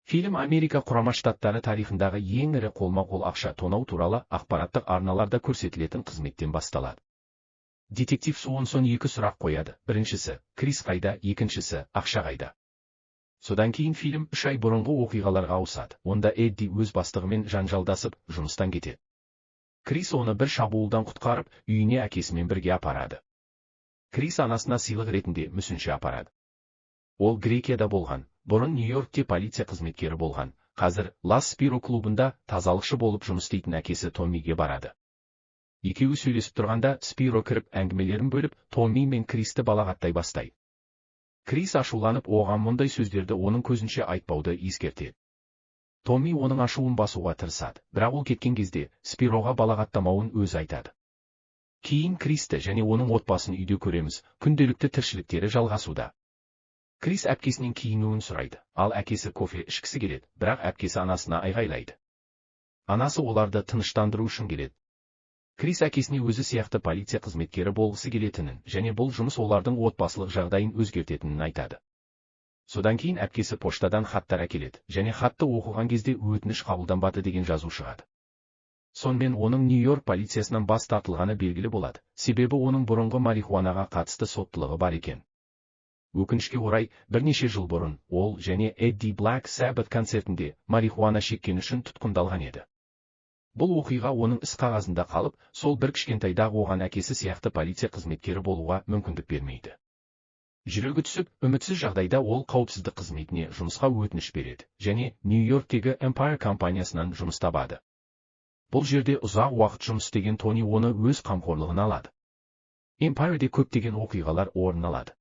Фильм Америка Құрама Штаттары тарихындағы ең ірі қолма-қол ақша тонау туралы ақпараттық арналарда көрсетілетін қызметтен басталады. Детектив Суонсон екі сұрақ қояды. Біріншісі, Крис қайда, екіншісі, ақша қайда. Содан кейін фильм 3 ай бұрынғы оқиғаларға ауысады. Онда Эдди өз бастығымен жанжалдасып, жұмыстан кетеді. Крис оны бір шабуылдан құтқарып, үйіне әкесімен бірге апарады. Крис анасына сыйлық ретінде мүсінші апарады. Ол Грекияда болған, бұрын Нью-Йоркте полиция қызметкері болған, қазір Лас Спиро клубында тазалықшы болып жұмыс істейтін әкесі Томмиге барады. Екеуі сөйлесіп тұрғанда Спиро кіріп әңгімелерін бөліп, Томми мен Кристі балағаттай бастайды. Крис ашуланып, оған мұндай сөздерді оның көзінше айтпауды ескертеді. Томми оның ашуын басуға тырысады, бірақ ол кеткен кезде Спироға балағаттамауын өзі айтады. Кейін Кристі және оның отбасын үйде көреміз, күнделікті тіршіліктері жалғасуда. Крис әпкесінен киінуін сұрайды, ал әкесі кофе ішкісі келеді, бірақ әпкесі анасына айғайлайды. Анасы оларды тыныштандыру үшін келеді. Крис әкесіне өзі сияқты полиция қызметкері болғысы келетінін, және бұл жұмыс олардың отбасылық жағдайын өзгертетінін айтады. Содан кейін әпкесі поштадан хаттар әкеледі, және хатты оқыған кезде өтініш қабылданбады деген жазу шығады. Сонымен оның Нью-Йорк полициясынан бас тартылғаны белгілі болады, себебі оның бұрынғы марихуанаға қатысты соттылығы бар екен. Өкінішке орай, бірнеше жыл бұрын, ол және Эдди Black Sabbath концертінде марихуана шеккені үшін тұтқындалған еді. Бұл оқиға оның іс қағазында қалып, сол бір кішкентайдағы оған әкесі сияқты полиция қызметкері болуға мүмкіндік бермейді. Жүрегі түсіп, үмітсіз жағдайда ол қауіпсіздік қызметіне жұмысқа өтініш береді, және Нью-Йорктегі Empire компаниясынан жұмыс табады. Бұл жерде ұзақ уақыт жұмыс істеген Тони оны өз қамқорлығына алады. Empire'де көптеген оқиғалар орын алады.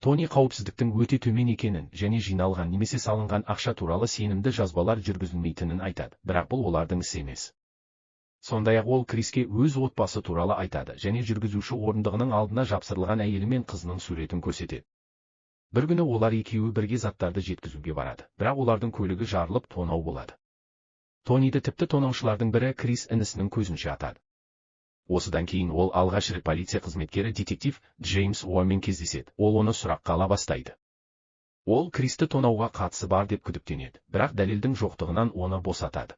Тони қауіпсіздіктің өте төмен екенін және жиналған немесе салынған ақша туралы сенімді жазбалар жүргізілмейтінін айтады, бірақ бұл олардың ісі емес. Сондай-ақ ол Криске өз отбасы туралы айтады және жүргізуші орындығының алдына жапсырылған әйелі мен қызының суретін көрсетеді. Бір күні олар екеуі бірге заттарды жеткізуге барады, бірақ олардың көлігі жарылып тонау болады. Тониді тіпті тонаушылардың бірі Крис інісінің көзінше атады. Осыдан кейін ол алғаш рет полиция қызметкері детектив Джеймс Уормен кездеседі. Ол оны сұраққа ала бастайды. Ол Кристі тонауға қатысы бар деп күдіктенеді, бірақ дәлелдің жоқтығынан оны босатады.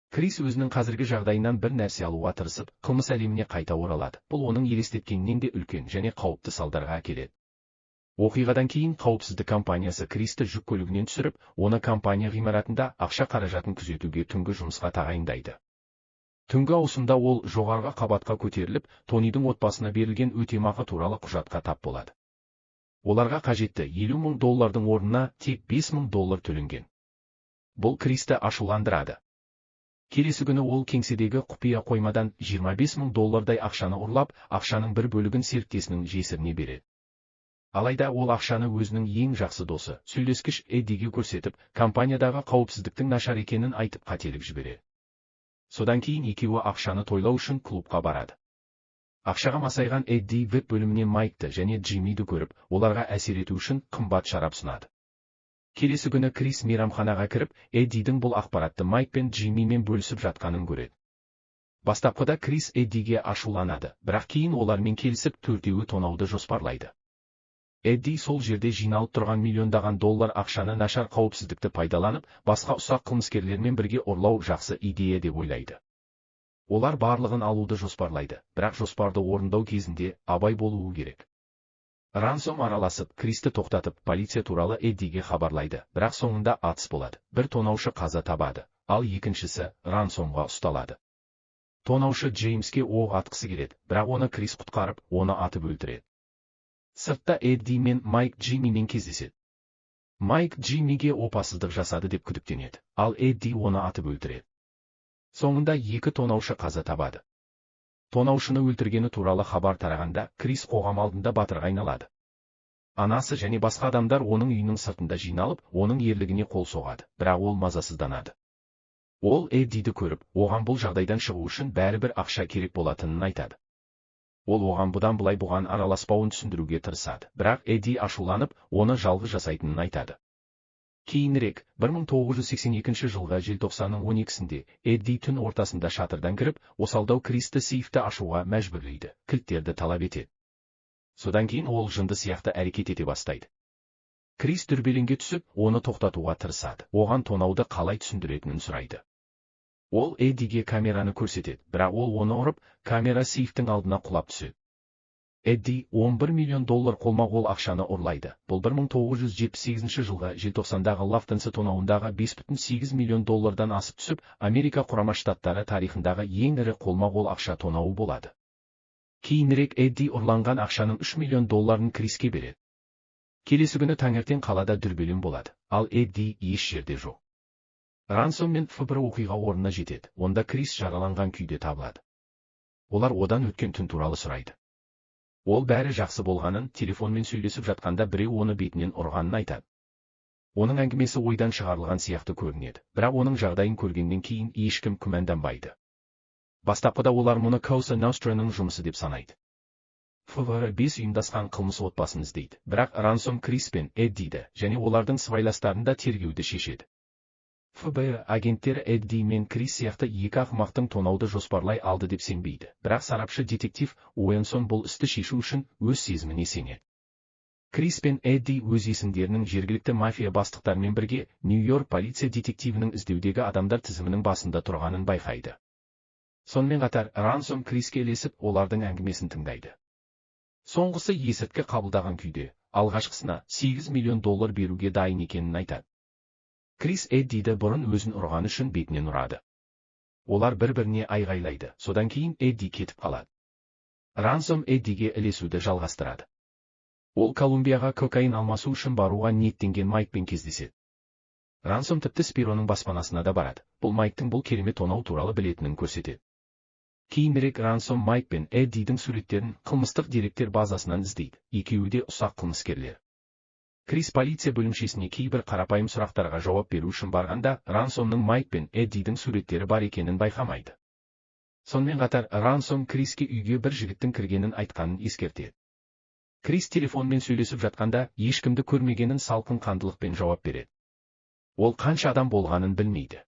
Крис өзінің қазіргі жағдайынан бір нәрсе алуға тырысып, қылмыс әлеміне қайта оралады. Бұл оның елестеткенінен де үлкен және қауіпті салдарға әкеледі. Оқиғадан кейін қауіпсіздік компаниясы Кристі жүк көлігінен түсіріп, оны компания ғимаратында ақша қаражатын күзетуге түнгі жұмысқа тағайындайды. Түнгі ауысымда ол жоғарғы қабатқа көтеріліп, Тонидің отбасына берілген өтемақы туралы құжатқа тап болады. Оларға қажетті $50,000 орнына тек $5,000 төленген. Бұл Кристі ашуландырады. Келесі күні ол кеңседегі құпия қоймадан $25,000 ақшаны ұрлап, ақшаның бір бөлігін серіктесінің жесіріне береді. Алайда ол ақшаны өзінің ең жақсы досы, сөйлескіш Эддиге көрсетіп, компаниядағы қауіпсіздіктің нашар екенін айтып қателік жібереді. Содан кейін екеуі ақшаны тойлау үшін клубқа барады. Ақшаға масайған Эдди веб бөлімінен Майкты және Джиммиді көріп, оларға әсер ету үшін қымбат шарап ұсынады. Келесі күні Крис мейрамханаға кіріп, Эддидің бұл ақпаратты Майк пен Джиммимен бөлісіп жатқанын көреді. Бастапқыда Крис Эддиге ашуланады, бірақ кейін олармен келісіп төртеуі тонауды жоспарлайды. Эдди сол жерде жиналып тұрған миллиондаған доллар ақшаны нашар қауіпсіздікті пайдаланып, басқа ұсақ қылмыскерлермен бірге ұрлау жақсы идея деп ойлайды. Олар барлығын алуды жоспарлайды, бірақ жоспарды орындау кезінде абай болуы керек. Рансом араласып, Кристі тоқтатып, полиция туралы Эддиге хабарлайды, бірақ соңында атыс болады. Бір тонаушы қаза табады, ал екіншісі Рансомға ұсталады. Тонаушы Джеймске оқ атқысы келеді, бірақ оны Крис құтқарып, оны атып өлтіреді. Сыртта Эдди мен Майк Джиммимен кездеседі. Майк Джиммиге опасыздық жасады деп күдіктенеді, ал Эдди оны атып өлтіреді. Соңында екі тонаушы қаза табады. Тонаушыны өлтіргені туралы хабар тарағанда, Крис қоғам алдында батырға айналады. Анасы және басқа адамдар оның үйінің сыртында жиналып, оның ерлігіне қол соғады, бірақ ол мазасызданады. Ол Эддиді көріп, оған бұл жағдайдан шығу үшін бәрібір ақша керек болатынын айтады. Ол оған бұған араласпауын түсіндіруге тырысады, бірақ Эдди ашуланып, оны жалғыз жасайтынын айтады. Кейінірек, 1982 жылғы желтоқсанның 12-сінде, Эдди түн ортасында шатырдан кіріп, осалдау Кристі сейфті ашуға мәжбүрлейді, кілттерді талап етеді. Содан кейін ол жынды сияқты әрекет ете бастайды. Крис дүрбелеңге түсіп, оны тоқтатуға тырысады. Оған тонауды қалай түсіндіретінін сұрайды. Ол Эддиге камераны көрсетеді, бірақ ол оны ұрып, камера сейфтің алдына құлап түседі. Эдди $11 миллион қолма-қол ақшаны ұрлайды. Бұл 1978 жылғы желтоқсандағы Лафтенсе тонауындағы $5,8 миллион асып түсіп, Америка Құрама Штаттары тарихындағы ең ірі қолма-қол ақша тонауы болады. Кейінірек Эдди ұрланған ақшаның $3 миллион Криске береді. Келесі күні таңертең қалада дүрбелең болады, ал Эдди еш жерде жоқ. Рансом мен ФБР оқиға орнына жетеді, онда Крис жараланған күйде табылады. Олар одан өткен түн туралы сұрайды. Ол бәрі жақсы болғанын, телефонмен сөйлесіп жатқанда біреу оны бетінен ұрғанын айтады. Оның әңгімесі ойдан шығарылған сияқты көрінеді, бірақ оның жағдайын көргеннен кейін ешкім күмәнданбайды. Бастапқыда олар мұны Cosa Nostra'ның жұмысы деп санайды. ФБР 5 ұйымдасқан қылмыс отбасын іздейді, бірақ Рансом Крис пен Эддиді және олардың сыбайластарын да тергеуді шешеді. ФБР агенттері Эдди мен Крис сияқты екі ақымақтың тонауды жоспарлай алды деп сенбейді, бірақ сарапшы детектив Уэнсон бұл істі шешу үшін өз сезіміне сенеді. Крис пен Эдди өз есімдерінің жергілікті мафия бастықтарымен бірге Нью-Йорк полиция детективінің іздеудегі адамдар тізімінің басында тұрғанын байқайды. Сонымен қатар Рансом Криске ілесіп, олардың әңгімесін тыңдайды. Соңғысы есірткі қабылдаған күйде, алғашқысына $8 миллион беруге дайын екенін айтады. Крис Эддиді бұрын өзін ұрған үшін бетінен ұрады. Олар бір-біріне айғайлайды, содан кейін Эдди кетіп қалады. Рансом Эддиге ілесуді жалғастырады. Ол Колумбияға кокаин алмасу үшін баруға ниеттенген Майкпен кездеседі. Рансом тіпті Спироның баспанасына да барады, бұл Майктың бұл керемет тонау туралы білетінін көрсетеді. Кейінірек Рансом Майк пен Эддидің суреттерін қылмыстық деректер базасынан іздейді, екеуі де ұсақ қылмыскерлер. Крис полиция бөлімшесіне кейбір қарапайым сұрақтарға жауап беру үшін барғанда, Рансомның Майк пен Эддидің суреттері бар екенін байқамайды. Сонымен қатар, Рансом Криске үйге бір жігіттің кіргенін айтқанын ескертеді. Крис телефонмен сөйлесіп жатқанда, ешкімді көрмегенін салқын қандылықпен жауап береді. Ол қанша адам болғанын білмейді.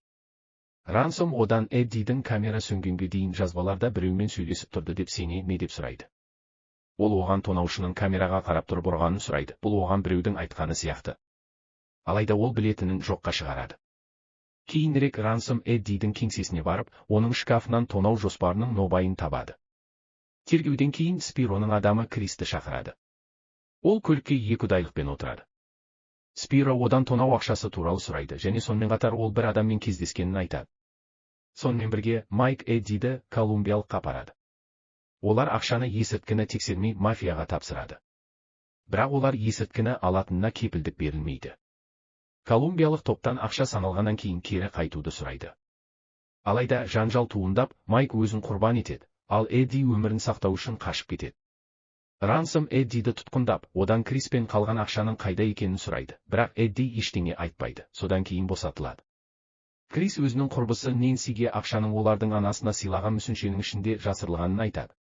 Рансом одан Эддидің камера сөнгенге дейін жазбаларда біреумен сөйлесіп тұрды деп сене ме деп сұрайды. Ол оған тонаушының камераға қарап тұрып ұрғанын сұрайды, бұл оған біреудің айтқаны сияқты. Алайда ол білетінін жоққа шығарады. Кейінірек Рансом Эддидің кеңсесіне барып, оның шкафынан тонау жоспарының нобайын табады. Тергеуден кейін Спироның адамы Кристі шақырады. Ол көлікке 2 айлықпен отырады. Спиро одан тонау ақшасы туралы сұрайды, және сонымен қатар ол бір адаммен кездескенін айтады. Сонымен бірге Майк Эддиді Колумбиялыққа апарады. Олар ақшаны есірткіні тексермей мафияға тапсырады. Бірақ олар есірткіні алатынына кепілдік берілмейді. Колумбиялық топтан ақша саналғаннан кейін кері қайтуды сұрайды. Алайда жанжал туындап, Майк өзін құрбан етеді, ал Эдди өмірін сақтау үшін қашып кетеді. Рансом Эддиді тұтқындап, одан Крис пен қалған ақшаның қайда екенін сұрайды, бірақ Эдди ештеңе айтпайды, содан кейін босатылады. Крис өзінің құрбысы Нэнсиге ақшаның олардың анасына сыйлаған мүсіншенің ішінде жасырылғанын айтады,